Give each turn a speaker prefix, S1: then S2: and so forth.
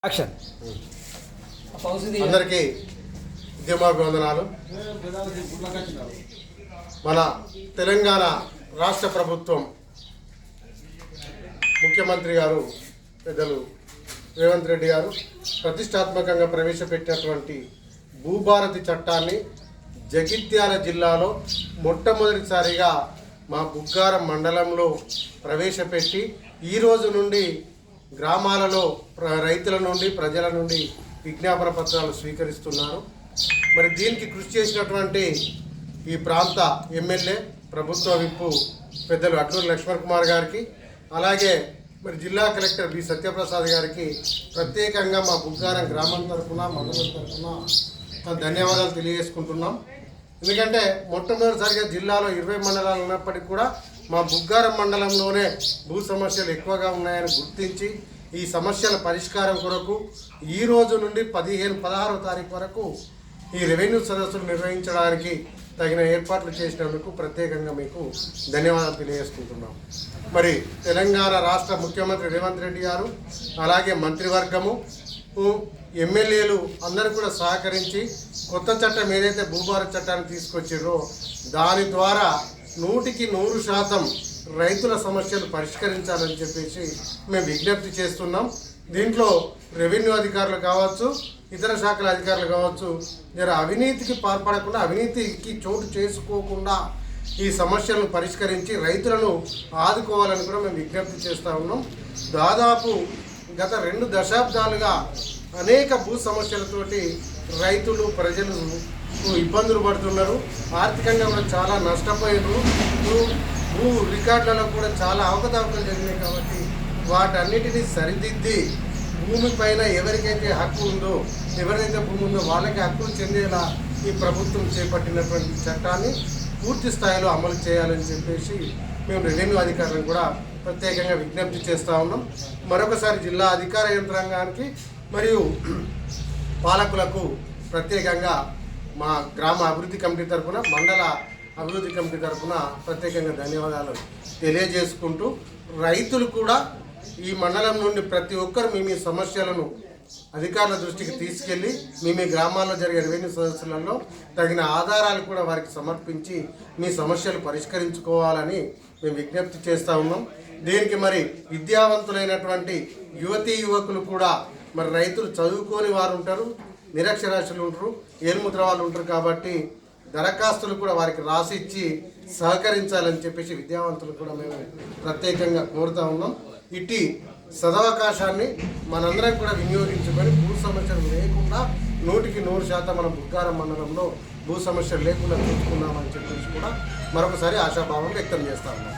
S1: Action.
S2: అందరికీ ఉద్యమాభివందనాలు. మన తెలంగాణ రాష్ట్ర ప్రభుత్వం ముఖ్యమంత్రి గారు పెద్దలు రేవంత్ రెడ్డి గారు ప్రతిష్టాత్మకంగా ప్రవేశపెట్టినటువంటి భూభారతి చట్టాన్ని జగిత్యాల జిల్లాలో మొట్టమొదటిసారిగా మా బుగ్గారం మండలంలో ప్రవేశపెట్టి ఈ రోజు నుండి గ్రామాలలో రైతుల నుండి ప్రజల నుండి విజ్ఞాపన పత్రాలు స్వీకరిస్తున్నారు. మరి దీనికి కృషి చేసినటువంటి ఈ ప్రాంత ఎమ్మెల్యే ప్రభుత్వ విప్పు పెద్దలు అడ్లూరి లక్ష్మణ్ కుమార్ గారికి, అలాగే మరి జిల్లా కలెక్టర్ బి సత్యప్రసాద్ గారికి ప్రత్యేకంగా మా బుగ్గారం గ్రామం తరఫున మండలం తరఫున ధన్యవాదాలు తెలియజేసుకుంటున్నాం. ఎందుకంటే మొట్టమొదటిసారిగా జిల్లాలో 20 మండలాలు ఉన్నప్పటికీ కూడా మా బుగ్గారం మండలంలోనే భూ సమస్యలు ఎక్కువగా ఉన్నాయని గుర్తించి ఈ సమస్యల పరిష్కారం కొరకు ఈ రోజు నుండి 16వ తారీఖు వరకు ఈ రెవెన్యూ సదస్సులు నిర్వహించడానికి తగిన ఏర్పాట్లు చేసినందుకు ప్రత్యేకంగా మీకు ధన్యవాదాలు తెలియజేసుకుంటున్నాం. మరి తెలంగాణ రాష్ట్ర ముఖ్యమంత్రి రేవంత్ రెడ్డి గారు, అలాగే మంత్రివర్గము, ఎమ్మెల్యేలు అందరూ కూడా సహకరించి కొత్త చట్టం ఏదైతే భూభారతి చట్టాన్ని తీసుకొచ్చారో దాని ద్వారా 100% రైతుల సమస్యలు పరిష్కరించాలని చెప్పేసి మేము విజ్ఞప్తి చేస్తున్నాం. దీంట్లో రెవెన్యూ అధికారులు కావచ్చు, ఇతర శాఖల అధికారులు కావచ్చు, అవినీతికి పాల్పడకుండా, అవినీతికి చోటు చేసుకోకుండా ఈ సమస్యలను పరిష్కరించి రైతులను ఆదుకోవాలని కూడా మేము విజ్ఞప్తి చేస్తూ ఉన్నాం. దాదాపు గత 2 దశాబ్దాలుగా అనేక భూ సమస్యలతోటి రైతులు ప్రజలు ఇబ్బందులు పడుతున్నారు. ఆర్థికంగా కూడా చాలా నష్టపోయారు. భూ రికార్డులలో కూడా చాలా అవకతవకలు జరిగినాయి. కాబట్టి వాటన్నిటినీ సరిదిద్ది భూమిపైన ఎవరికైతే హక్కు ఉందో, ఎవరైతే భూమి ఉందో వాళ్ళకి హక్కులు చెందేలా ఈ ప్రభుత్వం చేపట్టినటువంటి చట్టాన్ని పూర్తి స్థాయిలో అమలు చేయాలని చెప్పేసి మేము రెవెన్యూ అధికారులను కూడా ప్రత్యేకంగా విజ్ఞప్తి చేస్తూ ఉన్నాం. మరొకసారి జిల్లా అధికార యంత్రాంగానికి మరియు పాలకులకు ప్రత్యేకంగా మా గ్రామ అభివృద్ధి కమిటీ తరఫున, మండల అభివృద్ధి కమిటీ తరఫున ప్రత్యేకంగా ధన్యవాదాలు తెలియజేసుకుంటూ, రైతులు కూడా ఈ మండలం నుండి ప్రతి ఒక్కరు మీ సమస్యలను అధికారుల దృష్టికి తీసుకెళ్ళి మీ గ్రామాల్లో జరిగే రెవెన్యూ సదస్సులలో తగిన ఆధారాలు కూడా వారికి సమర్పించి మీ సమస్యలు పరిష్కరించుకోవాలని మేము విజ్ఞప్తి చేస్తూ ఉన్నాం. దీనికి మరి విద్యావంతులైనటువంటి యువతీ యువకులు కూడా, మరి రైతులు చదువుకోని వారు ఉంటారు, నిరక్షరాస్యులు ఉంటారు, ఏలుముద్ర వాళ్ళు ఉంటారు. కాబట్టి దరఖాస్తులు కూడా వారికి రాసిచ్చి సహకరించాలని చెప్పేసి విద్యావంతులు కూడా మేము ప్రత్యేకంగా కోరుతూ ఉన్నాం. ఇట్టి సదవకాశాన్ని మనందరం కూడా వినియోగించుకొని భూ సమస్యలు లేకుండా 100% మన బుగ్గారం మండలంలో భూ సమస్యలు లేకుండా చూసుకున్నామని చెప్పేసి కూడా మరొకసారి ఆశాభావం వ్యక్తం చేస్తా ఉన్నాం.